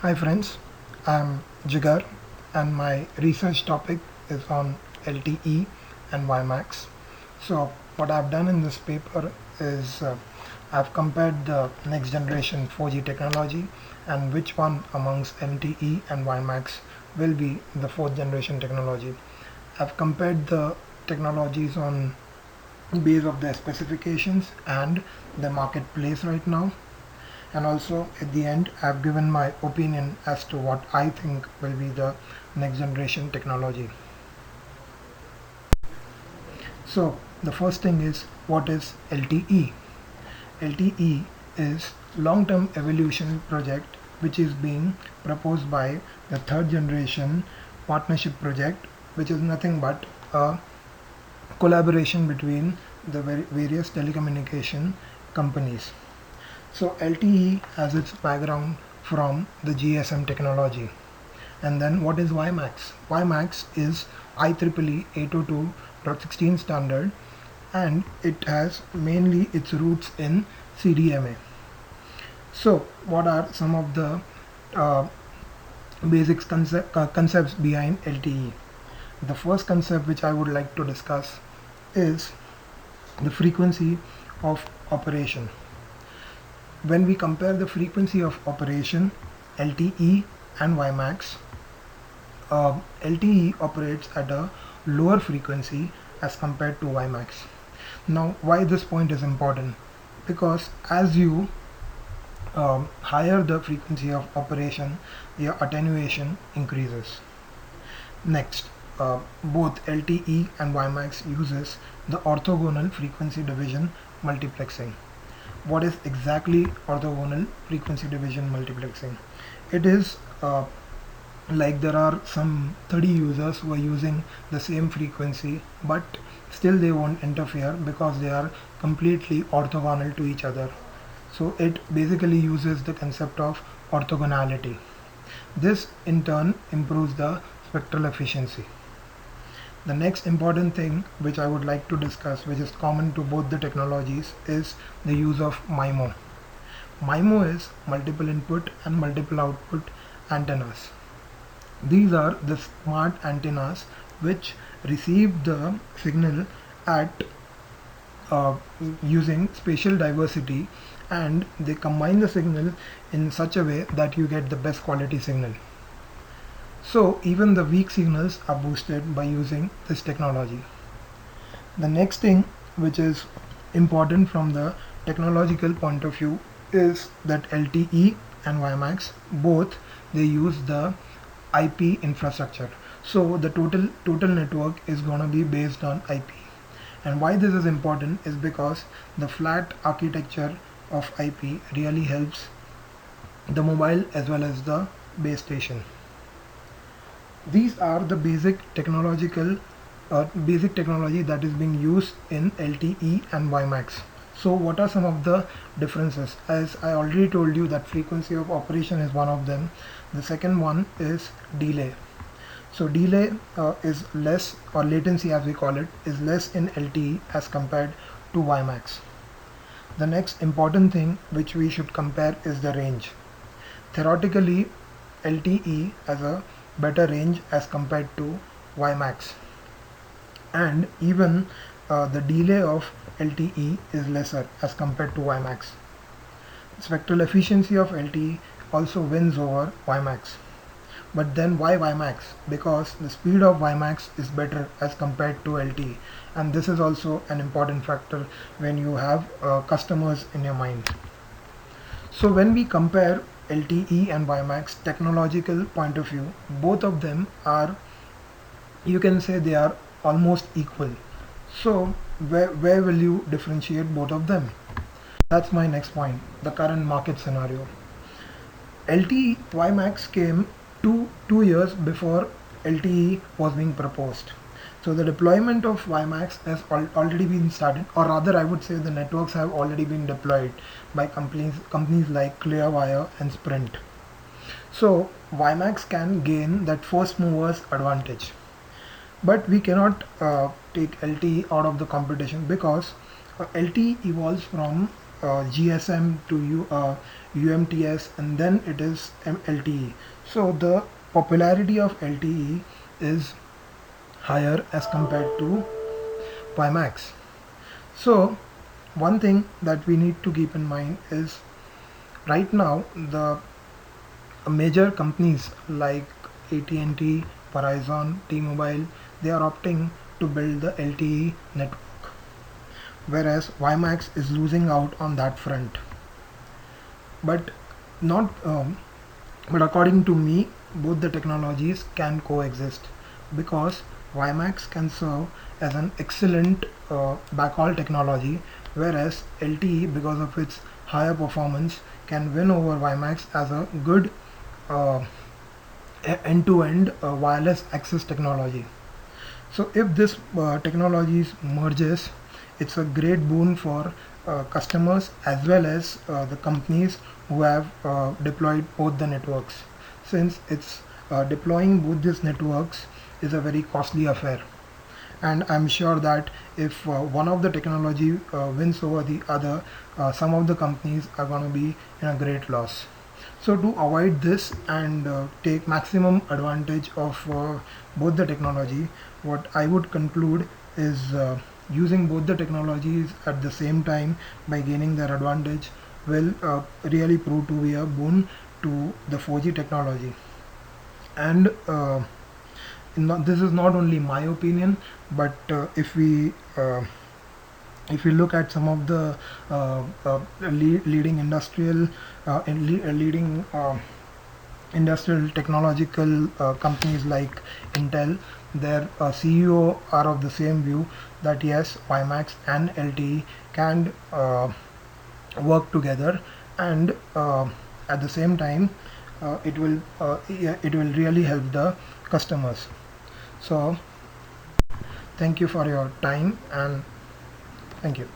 Hi friends, I'm Jigar and my research topic is on LTE and WImax. So what I've done in this paper is I've compared the next generation 4G technology and which one amongst LTE and WImax will be the fourth generation technology. I've compared the technologies on base of their specifications and the marketplace right now, and also at the end I've given my opinion as to what I think will be the next generation technology. So the first thing is, what is LTE? LTE is long-term evolution project which is being proposed by the third generation partnership project, which is nothing but a collaboration between the various telecommunication companies. So LTE has its background from the GSM technology. And then what is WiMAX? WiMAX is IEEE 802.16 standard, and it has mainly its roots in CDMA. So what are some of the uh, concepts behind LTE? The first concept which I would like to discuss is the frequency of operation. When we compare the frequency of operation, LTE and WiMAX, LTE operates at a lower frequency as compared to WiMAX. Now, why this point is important? Because as you higher the frequency of operation, your attenuation increases. Next, both LTE and WiMAX uses the orthogonal frequency division multiplexing. What is exactly orthogonal frequency division multiplexing? It is like there are some 30 users who are using the same frequency, but still they won't interfere because they are completely orthogonal to each other. So it basically uses the concept of orthogonality. This in turn improves the spectral efficiency. The next important thing which I would like to discuss, which is common to both the technologies, is the use of MIMO. MIMO is multiple input and multiple output antennas. These are the smart antennas which receive the signal at using spatial diversity, and they combine the signal in such a way that you get the best quality signal. So even the weak signals are boosted by using this technology. The next thing which is important from the technological point of view is that LTE and WiMAX both, they use the IP infrastructure. So the total network is going to be based on IP. And why this is important is because the flat architecture of IP really helps the mobile as well as the base station. These are the basic technology that is being used in LTE and WiMAX. So what are some of the differences? As I already told you that frequency of operation is one of them. The second one is delay. So delay is less, or latency as we call it, is less in LTE as compared to WiMAX. The next important thing which we should compare is the range. Theoretically, LTE has a better range as compared to WiMAX, and even the delay of LTE is lesser as compared to WiMAX. Spectral efficiency of LTE also wins over WiMAX. But then why WiMAX? Because the speed of WiMAX is better as compared to LTE, and this is also an important factor when you have customers in your mind. So when we compare LTE and WiMAX technological point of view, both of them are, you can say they are almost equal. So where will you differentiate both of them? That's my next point, the current market scenario. LTE WiMAX came two years before LTE was being proposed. So the deployment of WiMAX has already been started, or rather I would say the networks have already been deployed by companies like Clearwire and Sprint. So WiMAX can gain that first movers advantage. But we cannot take LTE out of the competition, because LTE evolves from GSM to UMTS, and then it is LTE. So the popularity of LTE is higher as compared to WImax. So one thing that we need to keep in mind is right now the major companies like AT&T, Verizon, T-Mobile, they are opting to build the LTE network, whereas WiMAX is losing out on that front. But not, but according to me, both the technologies can coexist because WiMAX can serve as an excellent backhaul technology, whereas LTE, because of its higher performance, can win over WiMAX as a good uh, end-to-end wireless access technology. So if this technologies merges, it's a great boon for customers as well as the companies who have deployed both the networks, since it's deploying both these networks is a very costly affair. And I'm sure that if one of the technology wins over the other, some of the companies are going to be in a great loss. So to avoid this and take maximum advantage of both the technology, what I would conclude is using both the technologies at the same time by gaining their advantage will really prove to be a boon to the 4G technology. And this is not only my opinion, but if we look at some of the leading industrial leading industrial technological companies like Intel, their CEO are of the same view that yes, WiMAX and LTE can work together, and at the same time it will really help the customers. So thank you for your time, and thank you.